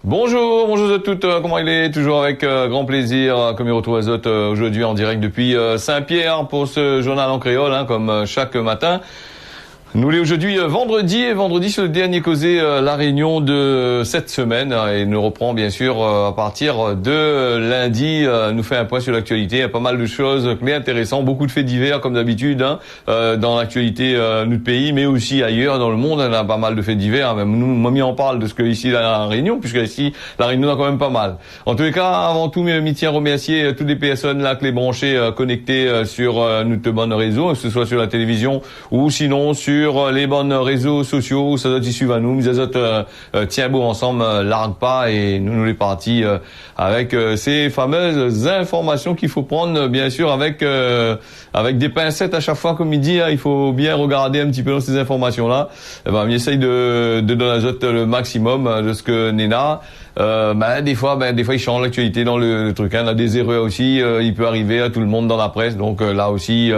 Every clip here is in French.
Bonjour à toutes, comment il est? Toujours avec grand plaisir, comme il retrouve Azote aujourd'hui en direct depuis Saint-Pierre pour ce journal en créole, comme chaque matin. Nous l'est aujourd'hui vendredi, et vendredi c'est le dernier causé la réunion de cette semaine et nous reprend bien sûr à partir de lundi, nous fait un point sur l'actualité, il y a pas mal de choses clés intéressantes, beaucoup de faits divers comme d'habitude dans l'actualité de notre pays mais aussi ailleurs dans le monde, on a pas mal de faits divers, même nous Mamie en parle de ce que ici la Réunion, puisque ici la Réunion a quand même pas mal. En tous les cas, avant tout, m'y tiens à remercier toutes les personnes là que les branchées connectées sur notre bonne réseau, que ce soit sur la télévision ou sinon sur les bonnes réseaux sociaux, ça doit y suivre à nous, nous tiens beau ensemble, largue pas et nous les partis avec ces fameuses informations qu'il faut prendre bien sûr avec des pincettes à chaque fois comme il dit, il faut bien regarder un petit peu dans ces informations là. On essaye de donner Azote le maximum de ce que Nena. Des fois il change l'actualité dans le truc, on a des erreurs aussi, il peut arriver à tout le monde dans la presse, donc là aussi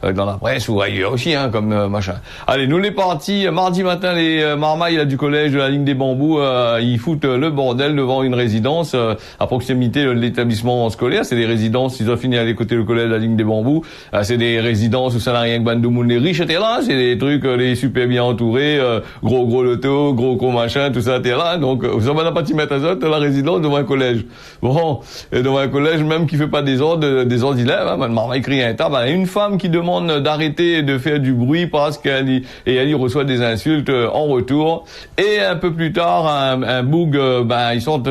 dans la presse ou ailleurs aussi comme machin. Allez, nous les partis mardi matin, les marmailles là, du collège de la ligne des bambous, ils foutent le bordel devant une résidence à proximité de l'établissement scolaire. C'est des résidences, ils ont fini à aller côté le collège de la ligne des bambous, c'est des résidences où ça n'a rien que bandoumoun, les riches étaient là, c'est des trucs les super bien entourés, gros loto, gros machin, tout ça était là, donc ça va pas mettre Azote la résidence devant un collège. Bon, et devant un collège même qui fait pas des ordres d'élèves, marmaille crie un tas, une femme qui demande d'arrêter de faire du bruit parce qu'elle y reçoit des insultes en retour, et un peu plus tard un boug, ils sont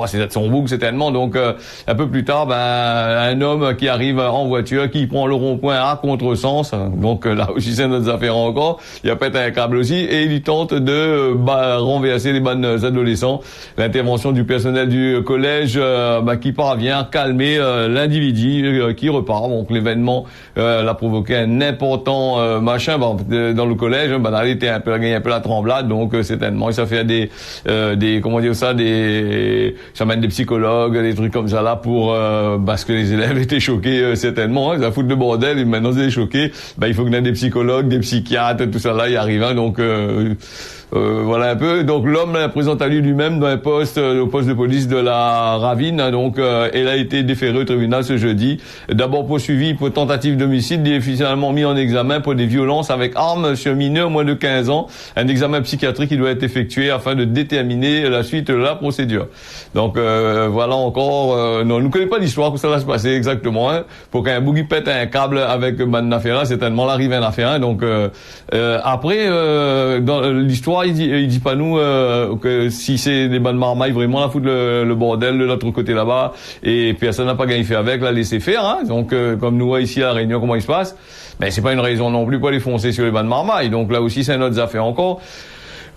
c'est son boug certainement, donc un peu plus tard un homme qui arrive en voiture, qui prend le rond-point à contresens, donc là aussi c'est notre affaire encore, il a pété un câble aussi et il tente de renverser les bonnes adolescents. L'intervention du personnel du collège qui parvient à calmer l'individu qui repart. Donc l'événement l'a provoqué un important machin dans le collège. Elle était un peu la tremblade, donc certainement ça fait ça mène des psychologues, des trucs comme ça là pour parce que les élèves étaient choqués certainement, ça fout de bordel et maintenant c'est choqués. Il faut qu'il y ait des psychologues, des psychiatres, tout ça là, il arrive donc voilà un peu. Donc l'homme présente à lui-même dans un poste au poste de police de la Ravine. Donc elle a été déférée au tribunal ce jeudi. D'abord poursuivi pour tentative d'homicide, il est finalement mis en examen pour des violences avec armes sur mineur moins de 15 ans. Un examen psychiatrique qui doit être effectué afin de déterminer la suite de la procédure. Donc voilà encore. Non, nous ne connaissons pas l'histoire que ça va se passer exactement. Pour qu'un bougie pète un câble avec une affaire, c'est tellement l'arrivée à affaire. Donc après dans l'histoire, il dit pas nous que si c'est des bonnes marmailles vraiment la foutre le bordel de l'autre côté là-bas et personne n'a pas gagné fait avec, la laisser faire. Donc comme nous ici à la Réunion, comment il se passe, c'est pas une raison non plus pour les foncer sur les bonnes marmailles. Donc là aussi c'est une autre affaire encore.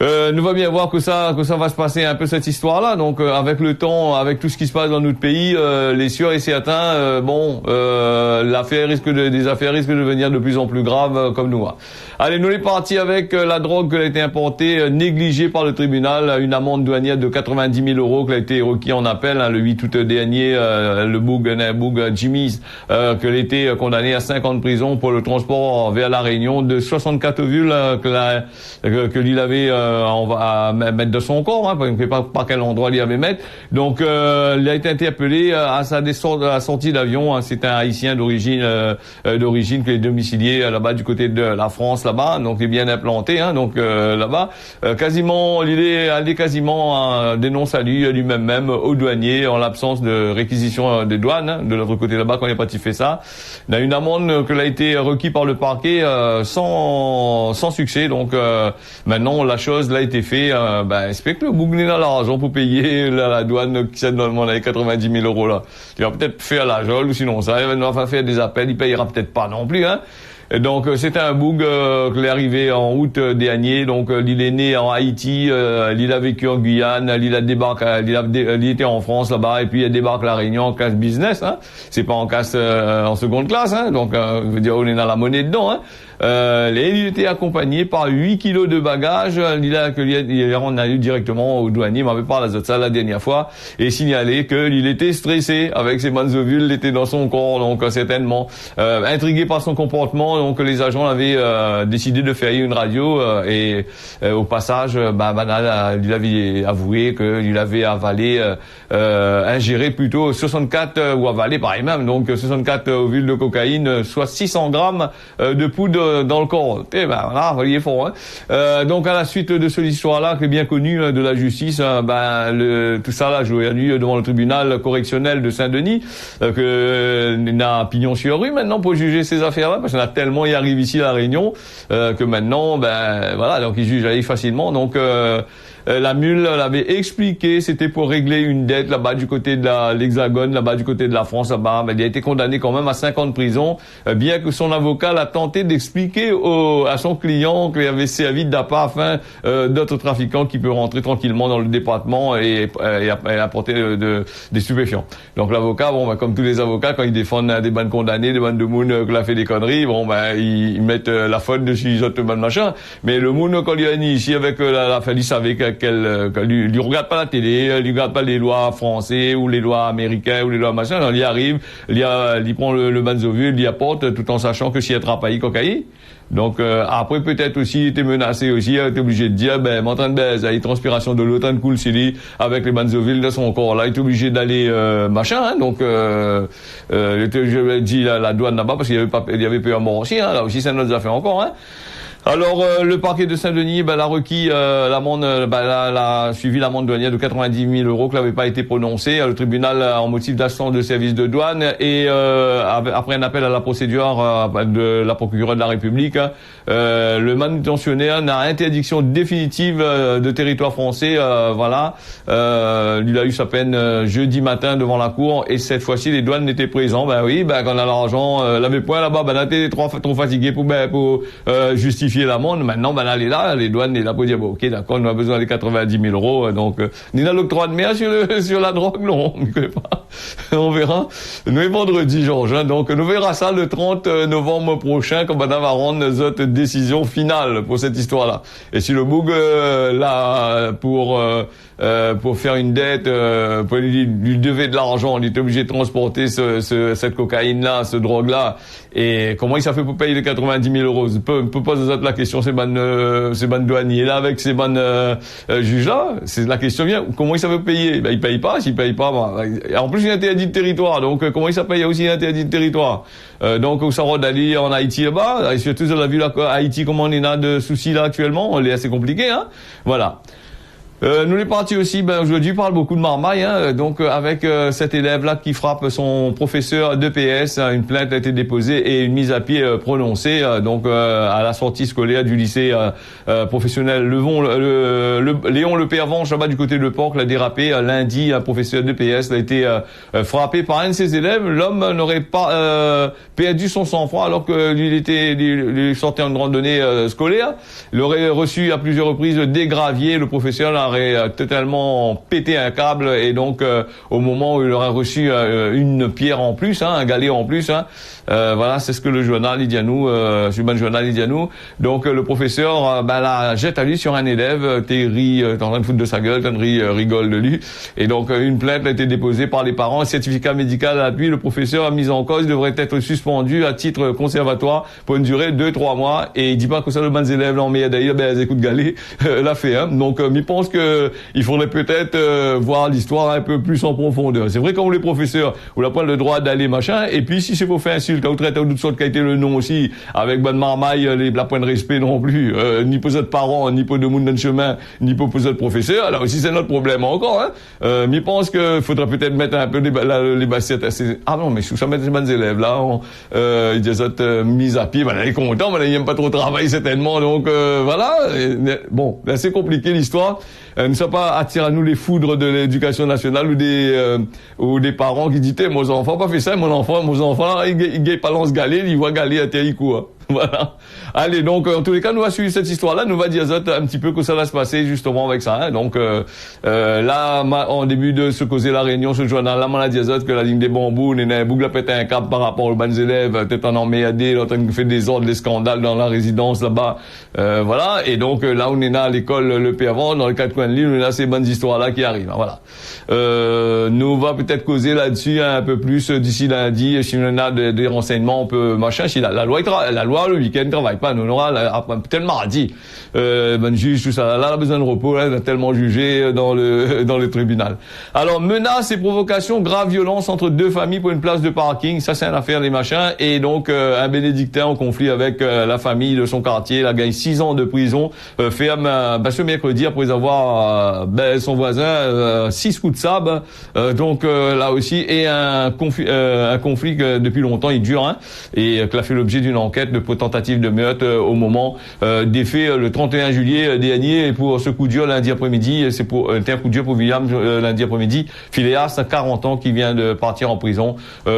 Nous va bien voir que ça va se passer un peu cette histoire-là. Donc avec le temps, avec tout ce qui se passe dans notre pays, les sûr et certains, des affaires risquent de devenir de plus en plus graves comme nous. Allez, nous les partis avec la drogue qui a été importée, négligée par le tribunal, une amende douanière de 90 000 € qui a été requis en appel le 8 août dernier. Le boug Jimmy's qui a été condamné à 5 ans de prison pour le transport vers la Réunion de 64 ovules que lui avait on va mettre de son corps, on ne sait pas par quel endroit il avait mettre. Donc il a été interpellé à la sortie d'avion. C'est un Haïtien d'origine qui est domicilié là-bas du côté de la France là-bas, donc il est bien implanté là-bas. Il est allé quasiment dénonce à lui-même au douanier en l'absence de réquisition des douanes de l'autre côté là-bas quand il n'a pas fait ça. Il a une amende que l'a été requis par le parquet sans succès. Donc maintenant la chose l'a été fait, espère que le bougné dans l'argent pour payer la douane qui s'est normalement avec 90 000 € là. Il va peut-être faire la jole ou sinon ça, il va faire des appels, il payera peut-être pas non plus, Et donc c'était un boug qui est arrivé en août dernier. Donc il est né en Haïti, il a vécu en Guyane, il était en France là-bas et puis il débarque à la Réunion en casse business. C'est pas en casse en seconde classe. Donc je veux dire on est dans la monnaie dedans. Il était accompagné par 8 kilos de bagages. On a eu directement au douanier, il m'avait parlé de ça la dernière fois, et signalé qu'il était stressé avec ses bonnes ovules, il était dans son corps, donc certainement intrigué par son comportement, donc les agents avaient décidé de faire une radio et au passage, Banal lui avait avoué qu'il avait avalé, ingéré plutôt 64 ou avalé pareil même, donc 64 ovules de cocaïne, soit 600 grammes de poudre dans le corps. Et voilà, il est fort. Donc à la suite de cette histoire-là, qui est bien connue de la justice, tout ça là, joué à nuit devant le tribunal correctionnel de Saint-Denis, il n'a pignon sur rue maintenant pour juger ces affaires-là, parce qu'on a tellement y arrive ici à La Réunion que maintenant, voilà, donc il juge facilement. Donc la mule l'avait expliqué, c'était pour régler une dette là-bas du côté de l'Hexagone, là-bas du côté de la France, là-bas. Il a été condamné quand même à 5 ans de prison, bien que son avocat l'a tenté d'expliquer à son client qu'il avait servi d'appât afin d'autres trafiquants qui peuvent rentrer tranquillement dans le département et apporter des stupéfiants. Donc l'avocat, comme tous les avocats, quand ils défendent des bandes condamnés, des bandes de moun qui a fait des conneries, ils mettent la faute dessus les autres bandes machin. Mais le moun, quand il a ici avec la famille, savait lui regarde pas la télé, lui regarde pas les lois françaises ou les lois américaines ou les lois machin. Il y arrive, il prend le banzovule, il y apporte, tout en sachant que s'il est trapaillé cocaïne. Donc après peut-être aussi il était menacé aussi, il était obligé de dire m'entend baise, il y a transpiration de l'automne cool s'il avec les banzovilles de son corps là, il était obligé d'aller machin, donc il était obligé dit la douane là-bas parce qu'il y avait peu à mort aussi, là aussi c'est notre affaire encore. Alors le parquet de Saint-Denis l'a requis l'amende, l'a suivi l'amende douanière de 90 000 € qui n'avait pas été prononcée. Le tribunal en motif d'absence de service de douane et après un appel à la procédure de la procureure de la République, le manutentionnaire n'a interdiction définitive de territoire français. Voilà, il a eu sa peine jeudi matin devant la cour et cette fois-ci les douanes n'étaient présents. Quand on a l'argent, l'avait point là-bas, on était trop fatigué pour justifier l'amende. Maintenant, elle est là, les douanes, est là pour dire, ok, d'accord, on a besoin des 90 000 €, donc, ni dans l'octroi de mer sur la drogue, non, on ne connaît pas. On verra. Nous, est vendredi, Georges, donc, nous verra ça le 30 novembre prochain, quand on va rendre notre décision finale pour cette histoire-là. Et si le boug, là, pour faire une dette, lui devait de l'argent, on était obligé de transporter cette cocaïne-là, ce drogue-là, et comment il s'est fait pour payer les 90 000 €? Peut poser la question, ces bandes douaniers là avec ces bandes juges là, c'est la question vient, comment il savait payer? Il paye pas, s'il paye pas, en plus il y a un interdit de territoire, donc comment il s'appelle? Il y a aussi un interdit de territoire. Donc au Sarod d'aller en Haïti là-bas, et surtout on a vu là Haïti comment on a de soucis là actuellement, on est assez compliqué, voilà. Nous les partis aussi, aujourd'hui parle beaucoup de marmaille, donc avec cet élève là qui frappe son professeur d'EPS, une plainte a été déposée et une mise à pied prononcée, donc à la sortie scolaire du lycée professionnel Léon Le Pervenche là-bas du côté de Porc, l'a dérapé lundi, un professeur d'EPS a été frappé par un de ses élèves. L'homme n'aurait pas perdu son sang-froid alors que lui sortait en randonnée scolaire. Il aurait reçu à plusieurs reprises des graviers, le professeur aurait totalement pété un câble et donc au moment où il aurait reçu une pierre en plus, un galet en plus, voilà, c'est ce que le journal dit à nous, le journal dit à nous. Donc le professeur la jette à lui sur un élève, t'es en train de foutre de sa gueule, rigole de lui, et donc une plainte a été déposée par les parents, un certificat médical à lui, le professeur mis en cause devrait être suspendu à titre conservatoire pour une durée de 3 mois, et il dit pas que ça le bon élève là en meilleur d'ailleurs, les écoutes galet l'a fait, donc il pense que il faudrait peut-être voir l'histoire un peu plus en profondeur. C'est vrai comme les professeurs, on n'a pas le droit d'aller machin, et puis si c'est pour faire insulte, ou traiter d'autres sortes qui a été le nom aussi, avec bonne marmaille, la point de respect non plus, ni pour autres parents, ni pour de monde dans le chemin, ni pour autres professeurs, alors aussi c'est notre problème encore, mais je pense que faudrait peut-être mettre un peu les baskets assez, non, mais sous ça mettre les bonnes élèves, là, ils disent mise à pied, il est content, il n'aime pas trop travailler certainement, donc, voilà, bon, c'est compliqué l'histoire. Ne sois pas attiré à nous les foudres de l'éducation nationale ou des parents qui disent mon enfant pas fait ça, mon enfant il gagne pas lance galet, il voit galet à terre quoi. Voilà. Allez, donc en tous les cas, nous va suivre cette histoire-là, nous va dire un petit peu que ça va se passer justement avec ça. Donc là, en début de se causer la réunion, ce journal-là, on a dit que la ligne des bambous, Néné Boug a pété un cap par rapport aux bonnes élèves, peut-être en emmerdé, en train de faire des ordres, des scandales dans la résidence là-bas. Voilà. Et donc là, on est à l'école Le Pervenche, dans le 4 coins de l'île, on a ces bonnes histoires-là qui arrivent. Voilà. Nous va peut-être causer là-dessus un peu plus d'ici lundi. Si on a des renseignements, on peut machin. Si la loi soir, le week-end, ne travaille pas. Nous, on aura, peut-être mardi, ben, juge, tout ça. Là, on a besoin de repos, là, on a tellement jugé dans le tribunal. Alors, menaces et provocations, grave violence entre deux familles pour une place de parking. Ça, c'est une affaire des machins. Et donc, un bénédictin en conflit avec la famille de son quartier, la gagne 6 ans de prison, ferme, ce mercredi, après avoir, son voisin, 6 coups de sabre. Donc, là aussi, et un conflit que depuis longtemps, il dure, hein, et qui a fait l'objet d'une enquête de tentative de meurtre au moment des faits le 31 juillet dernier. Et pour ce coup dur lundi après-midi, c'est pour un coup dur pour William lundi après-midi. Phileas, 40 ans, qui vient de partir en prison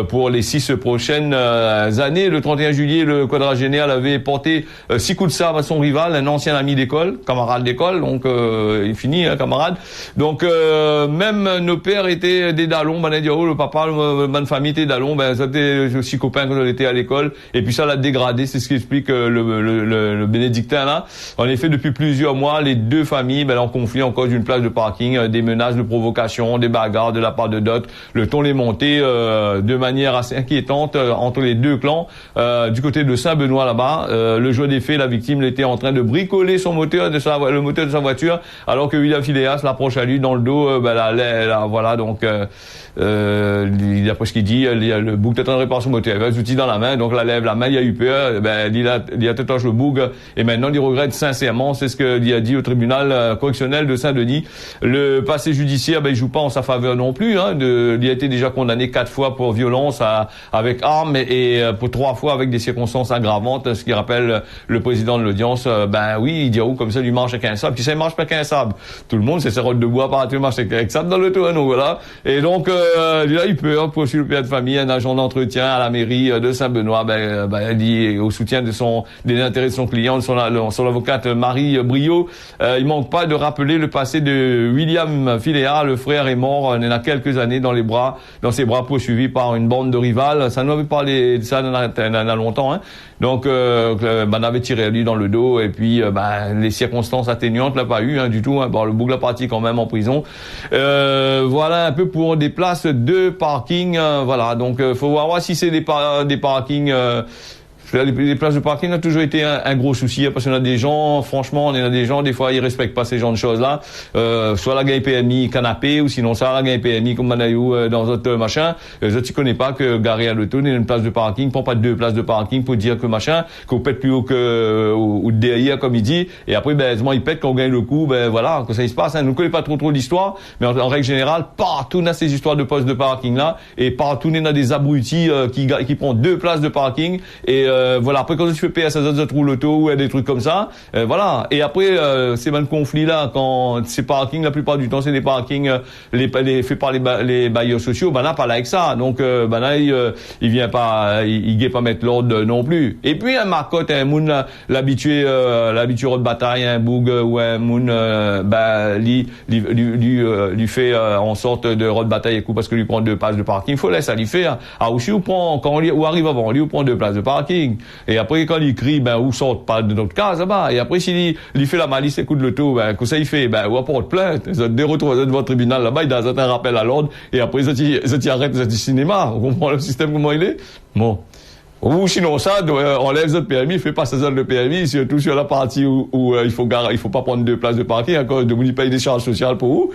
pour les 6 prochaines années. Le 31 juillet, le quadragénaire avait porté 6 coups de sabre à son rival, un ancien ami d'école, camarade d'école, donc il finit, hein, camarade. Donc même nos pères étaient des dallons, le papa, le bonne famille était dallon, c'était aussi copain quand on était à l'école. Et puis ça l'a dégradé, c'est ce qu'explique le bénédictin là. En effet, depuis plusieurs mois, les deux familles en conflit en cause d'une place de parking, des menaces de provocation, des bagarres de la part de d'autres. Le ton est monté de manière assez inquiétante entre les deux clans. Du côté de Saint-Benoît là-bas, le jour des faits, la victime était en train de bricoler le moteur de sa voiture, alors que William Phileas l'approche à lui dans le dos. Voilà, donc d'après ce qu'il dit, le bouc est en train de réparer son moteur, il avait les outils dans la main, donc la lève la main, il a eu peur, il a touché le bouc, et maintenant il regrette sincèrement. C'est ce qu'il a dit au tribunal correctionnel de Saint-Denis. Le passé judiciaire, il joue pas en sa faveur non plus, hein. Il a été déjà condamné 4 fois pour violence avec arme et pour 3 fois avec des circonstances aggravantes, ce qui rappelle le président de l'audience. Oui, il dit comme ça, lui marche avec un sabre. Qui ça, il marche pas avec un sabre. Tout le monde, c'est ses rottes de bois, par marche avec un sabre dans le tour, donc voilà. Et donc, il peut poursuivre le père de famille, un agent d'entretien à la mairie de Saint-Benoît, il dit au soutien des intérêts de son client, de son avocate Marie Brio. Il manque pas de rappeler le passé de William Phileas. Le frère est mort il y a quelques années dans ses bras poursuivi par une bande de rivales. Ça nous avait parlé de ça il y a longtemps, hein. Donc, on avait tiré à lui dans le dos, et puis les circonstances atténuantes l'a pas eu, hein, du tout, hein. Le bouc l'a parti quand même en prison. Voilà un peu pour des places de parking. Voilà, donc faut voir si c'est des parkings. Les places de parking ont toujours été un gros souci, parce qu'on a des gens, franchement, des fois, ils respectent pas ces genres de choses-là. Soit la gagne PMI canapé, ou sinon ça, la gagne PMI comme Manayou dans autre machin. Tu connais pas que garé à l'auto, il y a une place de parking, prends pas 2 places de parking pour dire que machin, qu'on pète plus haut ou derrière, comme il dit. Et après, il pète qu'on gagne le coup, voilà, que ça se passe, hein. Nous ne connaissons pas trop l'histoire, mais en règle générale, partout, on a ces histoires de postes de parking là, et partout, on a des abrutis, qui prennent 2 places de parking, et voilà, après quand tu fais payer à 16 autres trous l'auto ou des trucs comme ça, voilà. Et après ces mêmes conflits là, quand ces parkings, la plupart du temps c'est des parkings les faits par les bailleurs sociaux, là pas là avec ça. Donc là il vient pas, il guette pas mettre l'ordre non plus. Et puis un marcotte, un moun l'habitué de bataille, un boug ou un moun lui fait en sorte de road bataille et coup parce que lui prend 2 places de parking. Faut laisser ça lui faire. Aussi ou arrive avant, lui prend 2 places de parking. Et après, quand il crie, où sortent pas de notre case, là-bas. Et après, s'il fait la malice, écoute l'auto, que ça il fait, ou apporte plainte. Des retours devant le tribunal, là-bas, il donne un rappel à l'ordre. Et après, ça arrête, ça cinéma. On comprend le système, comment il est? Bon. Ou sinon ça, enlève le permis, fait pas 16 heures de permis, surtout sur la partie où il faut pas prendre 2 places de parking à cause de vous payer des charges sociales pour vous.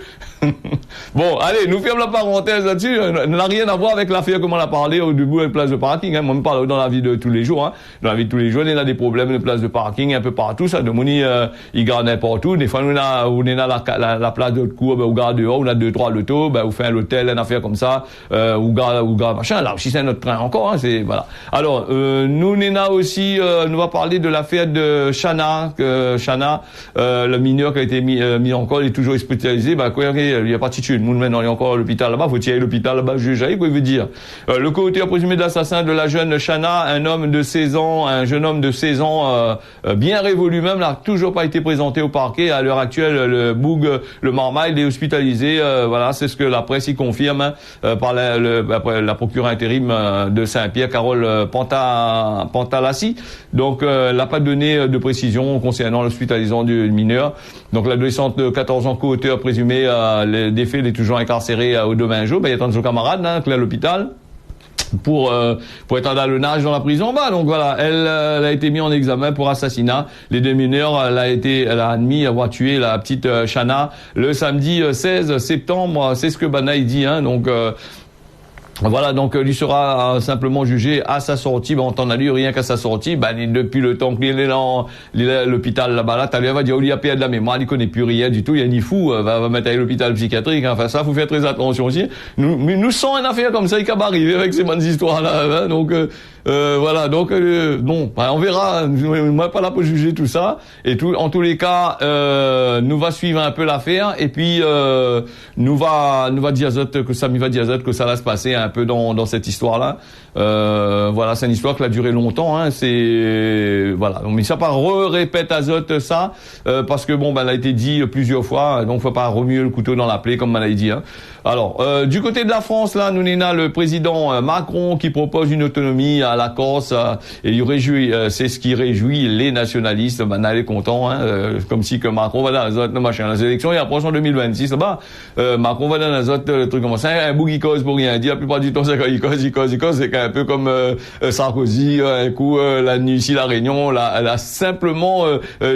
Bon, allez, nous fermons la parenthèse là-dessus. Ça n'a rien à voir avec l'affaire comme on a parlé au début de place de parking, hein. Moi, on parle dans la vie de tous les jours, hein. Dans la vie de tous les jours, on a des problèmes de place de parking un peu partout, ça. De moni, il garde n'importe où. Des fois, on a la place de cours, on garde dehors, on a 2-3 lotos, on fait un hôtel, une affaire comme ça, ou garde machin. Là aussi, c'est notre train encore, hein. C'est, voilà. Alors, nous, Néna aussi, nous va parler de l'affaire de Chana, le mineur qui a été mis en col, il est toujours hospitalisé, il y a pas de titude. Nous, maintenant, il y a encore l'hôpital là-bas, faut tirer l'hôpital là-bas, juge, quoi il veut dire. Le co-auteur présumé de l'assassin de la jeune Chana, un jeune homme de 16 ans, bien révolu même, n'a toujours pas été présenté au parquet. À l'heure actuelle, le boug, le marmaille, il est hospitalisé, voilà, c'est ce que la presse y confirme, hein, par la procureure intérim de Saint-Pierre, Carole Pantalassi. Donc, elle n'a pas donné de précision concernant l'hospitalisation du mineur. Donc, l'adolescente de 14 ans, co-auteur présumé des faits, il est toujours incarcéré au Domingo. Il attend son camarade, hein, qui est à l'hôpital. pour être à l'allonage dans la prison. Bah donc voilà, elle a été mise en examen pour assassinat. Les deux mineurs, elle a admis avoir tué la petite Chana le samedi 16 septembre. C'est ce que Banaï dit, hein. Donc voilà, donc lui sera simplement jugé à sa sortie. Ben, on t'en a lu rien qu'à sa sortie. Ben, depuis le temps qu'il est dans l'hôpital là-bas, là, t'as lui va dire, il a perdu de la mémoire, il connaît plus rien du tout, il y a ni fou, va mettre à l'hôpital psychiatrique. Hein. Enfin, ça, faut faire très attention aussi. Nous sommes une affaire comme ça, il va arriver avec ces bonnes histoires-là. Hein. Donc, voilà, donc bon, ben, on verra. Moi, pas là pour juger tout ça. Et en tous les cas, nous va suivre un peu l'affaire. Et puis, nous va Diazote, que Samy va Diazote, que ça va se passer un peu dans cette histoire-là. Voilà, c'est une histoire qui a duré longtemps. Hein, c'est voilà. Mais ça pas répète Azote ça parce que bon, ben, elle a été dit plusieurs fois. Donc, faut pas remuer le couteau dans la plaie comme on l'a dit. Hein. Alors, du côté de la France, là, nous on a le président Macron qui propose une autonomie à la Corse et il réjouit, c'est ce qui réjouit les nationalistes. Ben, elle est content, hein, comme si que Macron va dans Azote, machin. Les élections, il approche en 2026 là-bas. Macron va dans Azote, le truc comme ça, un bouc cause pour rien dire. La plupart du temps, c'est quand il cause, c'est un peu comme Sarkozy, un coup la nuit ici la Réunion, elle a simplement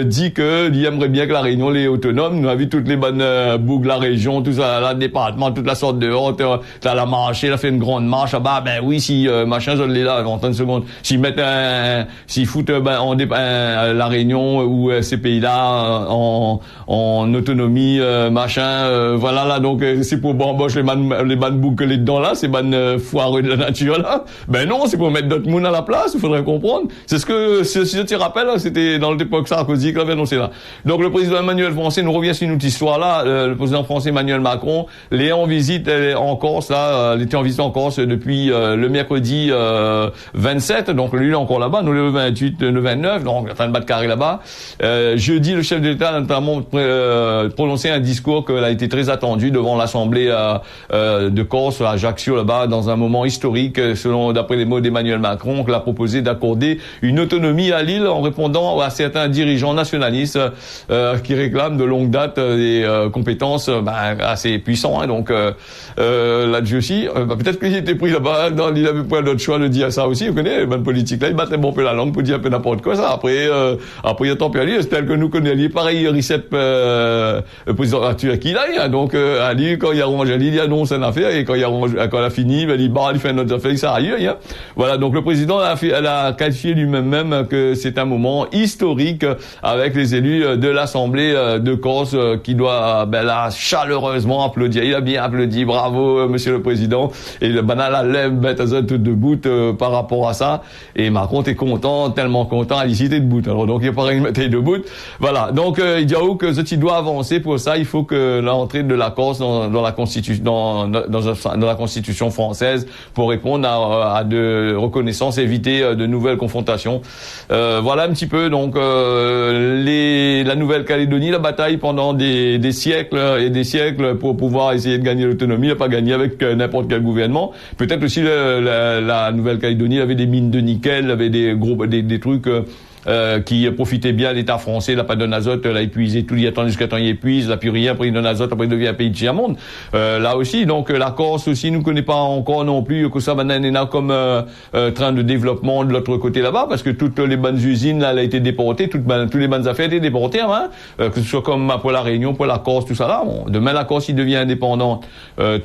dit que il aimerait bien que la Réunion les autonome. Nous avons vu toutes les bonnes boucles de la région, tout ça, le département, toute la sorte de haute, t'as la marché, elle a fait une grande marche, ben oui, si machin, je l'ai là, en 30 secondes, s'ils mettent s'ils foutent la Réunion ou ces pays-là en autonomie, machin, voilà là, donc c'est pour embaucher les bonnes boucles les dedans là, ces bonnes foireux de la nature là. Ben non, c'est pour mettre d'autres monde à la place, il faudrait comprendre. C'est ce que, si je te rappelle, c'était dans l'époque Sarkozy qui l'avait annoncé là. Donc le président Emmanuel Français nous revient sur une autre histoire là, le président français Emmanuel Macron, il est en visite en Corse là, il était en visite en Corse depuis le mercredi 27, donc lui il est encore là-bas, nous le 28, le 29, donc en train de battre carré là-bas. Jeudi, le chef de l'État a notamment prononcé un discours qui a été très attendu devant l'Assemblée de Corse à Ajaccio là-bas, dans un moment historique, selon d'après les mots d'Emmanuel Macron, qu'il a proposé d'accorder une autonomie à l'île en répondant à certains dirigeants nationalistes qui réclament de longue date des compétences assez puissantes. Hein, donc là-dessus aussi, peut-être qu'il était pris là-bas, il avait pas d'autre choix de dire ça aussi. Vous connaissez, les bonnes politiques là, il battait bon peu la langue pour dire un peu n'importe quoi. Ça après il y a tant pis à lui, c'est tel que nous connaissons. Pareil, Recep, le président de la Turquie là, hein, donc Ali quand il a arrangé, il annonce une affaire et quand il a fini, il fait une autre affaire, ça ailleurs. Hein. Voilà, donc le président a qualifié lui-même que c'est un moment historique avec les élus de l'Assemblée de Corse qui doit là chaleureusement applaudir. Il a bien applaudi, bravo monsieur le président. Et le banal a lève bête tout debout par rapport à ça. Et Macron est content, tellement content, à l'icité debout. Alors donc il est pareil mettre debout. Voilà, donc il dit que ce doit avancer pour ça. Il faut que l'entrée de la Corse dans la constitution dans la constitution française pour répondre à de reconnaissance, éviter de nouvelles confrontations. Voilà un petit peu donc la Nouvelle-Calédonie, la bataille pendant des siècles et des siècles pour pouvoir essayer de gagner l'autonomie, n'a pas gagné avec n'importe quel gouvernement. Peut-être aussi la Nouvelle-Calédonie avait des mines de nickel, avait des trucs qui profitait bien à l'État français, la pas de azote, l'a épuisé tout, il attend jusqu'à temps il épuise, la plus rien, après il donne azote, après il devient un pays de tiers-monde. Là aussi, donc la Corse aussi, nous connaît pas encore non plus que ça maintenant comme train de développement de l'autre côté là-bas, parce que toutes les bonnes usines là, elle a été déportée, toutes les bonnes affaires étaient déportées, hein, que ce soit comme pour la Réunion, pour la Corse, tout ça là. Bon, demain la Corse il devient indépendante,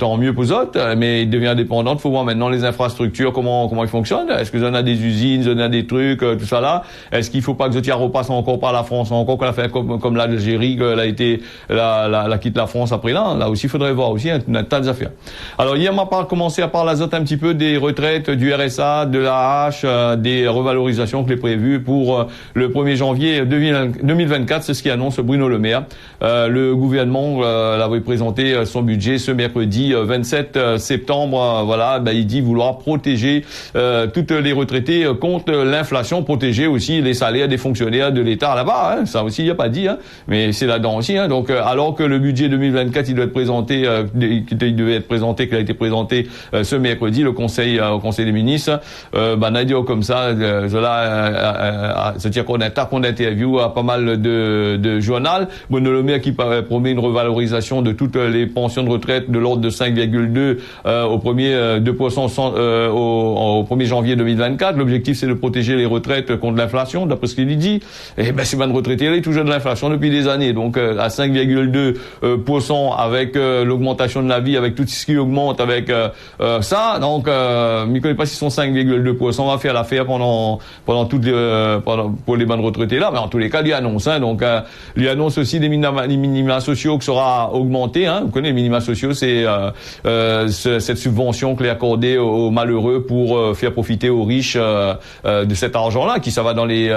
tant mieux pour eux autres, mais il devient indépendante, faut voir maintenant les infrastructures comment ils fonctionnent. Est-ce que on a des usines, on a des trucs, tout ça là. Est-ce qu'il faut pas que Zotia repasse encore par la France, encore qu'on a fait comme l'Algérie, qu'elle a été, la quitte la France après là. Là aussi, il faudrait voir aussi un tas d'affaires. Alors, hier, on a commencé à parler un petit peu des retraites, du RSA, de la hache, des revalorisations que les prévues pour le 1er janvier 2024. C'est ce qu'annonce Bruno Le Maire. Le gouvernement avait présenté son budget ce mercredi 27 septembre. Voilà, il dit vouloir protéger toutes les retraités contre l'inflation, protéger aussi les salaires des fonctionnaires de l'État là-bas. Ça aussi, il n'y a pas dit. Mais c'est là-dedans aussi. Donc, alors que le budget 2024, il doit être présenté, qu'il a été présenté ce mercredi, au Conseil des ministres. Nadia comme ça, c'est-à-dire qu'on interview à pas mal de journaux. Bruno Le Maire qui promet une revalorisation de toutes les pensions de retraite de l'ordre de 5,2 au 1er janvier 2024. L'objectif, c'est de protéger les retraites contre l'inflation, d'après ce qu'il dit. Et ces bonnes retraités, il est toujours de l'inflation depuis des années. Donc, à 5,2% avec l'augmentation de la vie, avec tout ce qui augmente, avec ça. Donc, je ne connais pas si sont 5,2%. On va faire l'affaire pour les bonnes retraités là. Mais en tous les cas, il annonce. Donc, il annonce aussi des minima sociaux qui sera augmenté. Vous connaissez les minima sociaux, c'est cette subvention qui est accordée aux malheureux pour faire profiter aux riches de cet argent-là, qui ça va dans les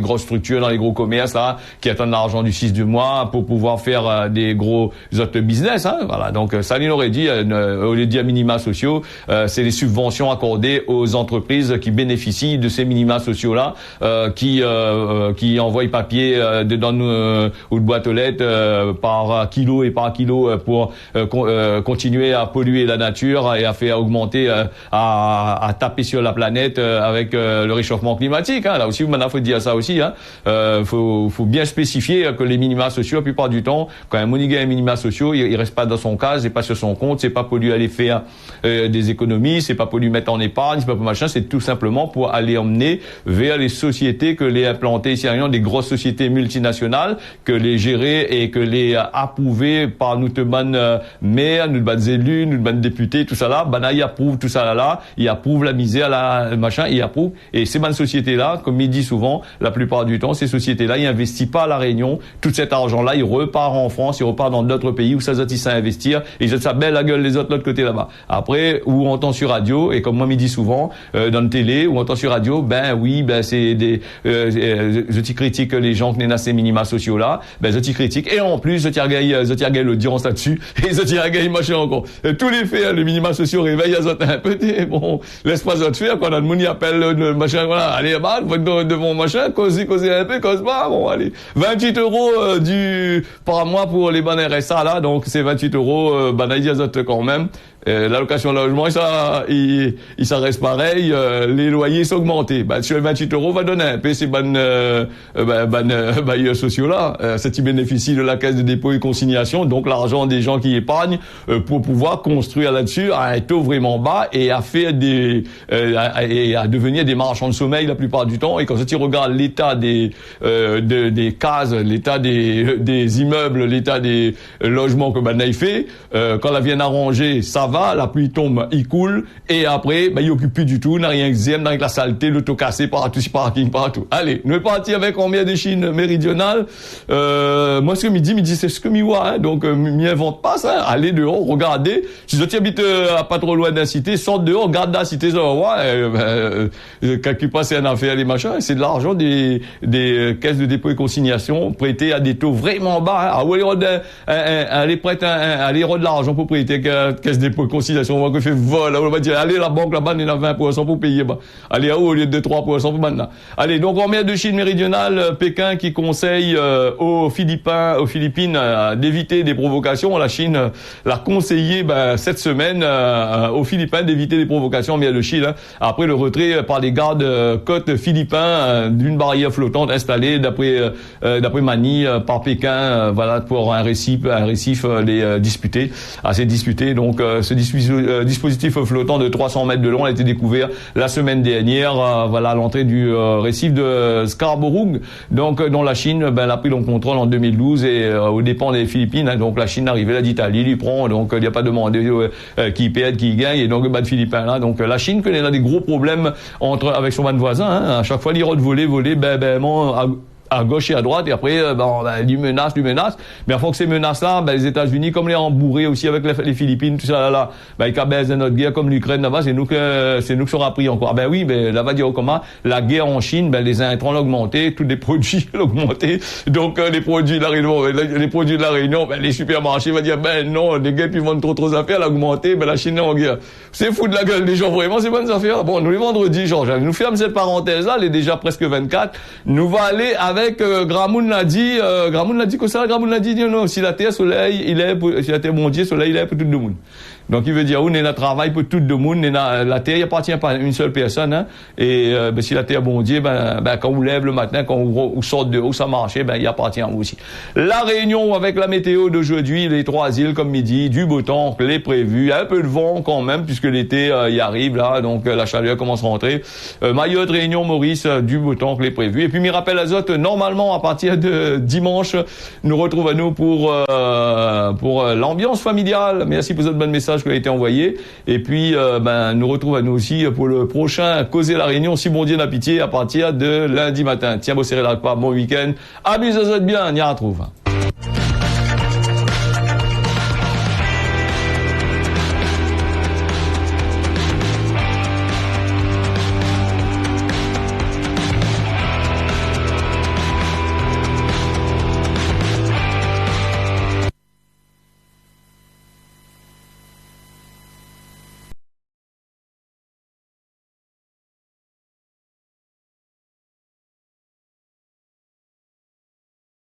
grosses structures, dans les gros commerces là, qui attendent l'argent du 6 du mois pour pouvoir faire des gros autres business. Voilà. Donc ça, il aurait dit au lieu de dire minima sociaux, c'est les subventions accordées aux entreprises qui bénéficient de ces minima sociaux là, qui envoient papier dedans ou de boîtes aux lettres par kilo et par kilo pour continuer à polluer la nature et à faire augmenter, à taper sur la planète avec le réchauffement climatique. Là aussi, maintenant, faut dire ça aussi. Faut bien spécifier que les minima sociaux, la plupart du temps, quand un monique a un minima sociaux, il reste pas dans son case, c'est pas sur son compte, c'est pas pour lui aller faire des économies, c'est pas pour lui mettre en épargne, c'est pas pour machin, c'est tout simplement pour aller emmener vers les sociétés que les implanter ici, des grosses sociétés multinationales, que les gérer et que les approuver par nous de bonnes maires, nous de bonnes élus, nous de bonnes députés, tout ça là, ils approuvent tout ça là, ils approuvent la misère, la machin, ils approuvent. Et ces bonnes sociétés-là, comme il dit souvent, la plupart du temps, ces sociétés-là, ils investissent pas à La Réunion. Tout cet argent-là, il repart en France, il repart dans d'autres pays où ça ils à investir, et ils ont ça belle la gueule les autres de l'autre côté là-bas. Après, où on entend sur radio, et comme moi me dit souvent, dans la télé, où on entend sur radio, c'est des, je critique les gens qui n'ont ces minima sociaux là, je critique, et en plus, je tiens l'audience là-dessus, et je tiens machin encore. Tous les faits, les minima sociaux réveillent à un peu, bon, laisse pas ça te faire, quand le monde y appelle le machin, voilà, allez, devant machin, causer un peu, cause pas, bon, allez. 28 € par mois pour les bonnes RSA, là, donc c'est 28 €, il y a quand même. L'allocation logement, il reste pareil, les loyers sont augmentés. Sur les 28 € va donner un peu ces bailleurs sociaux là, ça qui bénéficie de la caisse de dépôt et consignation, donc l'argent des gens qui épargnent pour pouvoir construire là-dessus à un taux vraiment bas et à faire et à devenir des marchands de sommeil la plupart du temps. Et quand tu regardes l'état des cases, l'état des immeubles, l'état des logements que il fait, quand la vienne arranger, ça va, la pluie tombe, il coule, et après, il occupe plus du tout, n'a rien que n'a rien que la saleté, l'auto cassé partout, parking partout. Allez, nous est parti avec combien de Chine méridionale, moi, ce que me dit, c'est ce que m'y voit, donc, m'y invente pas ça, allez dehors, regardez, si tu habites à pas trop loin d'un cité, sort dehors, regarde la cité, ça va voir, quand tu passes une affaire, les machins, c'est de l'argent des caisses de dépôt et consignation, prêté à des taux vraiment bas, allez prêter, allez de l'argent pour prêter caisse de dépôt et consignation, on va que fait vol, on va dire, allez, la banque là-bas, il y a 20% pour payer, allez, au lieu de 3% pour maintenant. Allez, donc, on met de Chine méridionale, Pékin qui conseille, aux Philippines, d'éviter des provocations. La Chine l'a conseillé, cette semaine, aux Philippines d'éviter des provocations, mais de Chine, après le retrait par les gardes côtes philippins, d'une barrière flottante installée, d'après Mani, par Pékin, voilà, pour un récif, assez disputé. Donc, ce dispositif flottant de 300 mètres de long a été découvert la semaine dernière, à l'entrée du récif de Scarborough, donc dont la Chine a pris le contrôle en 2012 et aux dépens des Philippines. Donc la Chine arrivait là d'Italie, lui prend, donc il n'y a pas demandé qui perd, qui gagne, et donc de Philippins là. Donc la Chine connaît des gros problèmes avec son voisin. À chaque fois, il voler, à gauche et à droite, et après, lui menace. Mais avant que ces menaces-là, les États-Unis, comme les embourrés aussi avec les Philippines, tout ça là, ils cabèsent notre guerre comme l'Ukraine là-bas, c'est nous que sera pris encore. Oui, là-bas, dire comment, la guerre en Chine, les intrants l'ont augmenté, tous les produits l'ont augmenté, donc les produits de la Réunion, les supermarchés vont dire, non, les gars, puis vendent trop affaires, l'ont augmenté, la Chine est en guerre. C'est fou de la gueule des gens, vraiment, c'est bonnes affaires. Bon, nous les vendredis, Georges, nous ferme cette parenthèse-là, elle est déjà presque 24, nous va aller avec Gramoun l'a dit que ça, Gramoun l'a dit, non, si la terre, soleil, si la terre mondiale, soleil, il est pour tout le monde. Donc, il veut dire, on est dans travail pour tout le monde, la terre, il appartient pas à une seule personne, hein. Et, si la terre bon Dieu, quand on lève le matin, quand on sort de haut, ça marche, il appartient à vous aussi. La Réunion avec la météo d'aujourd'hui, les 3 îles, comme midi, du beau temps, les prévus, un peu de vent quand même, puisque l'été, y arrive, là, donc, la chaleur commence à rentrer. Mayotte, Réunion, Maurice, du beau temps, les prévus. Et puis, Mirapel Azote, normalement, à partir de dimanche, nous retrouvons pour l'ambiance familiale. Merci pour ce bon message qui a été envoyé. Et puis, nous retrouvons aussi pour le prochain Causer la Réunion, si bon Dieu n'a pitié, à partir de lundi matin. Tiens, vous serrez là, bon week-end. Amusez-vous bien, on y retrouve.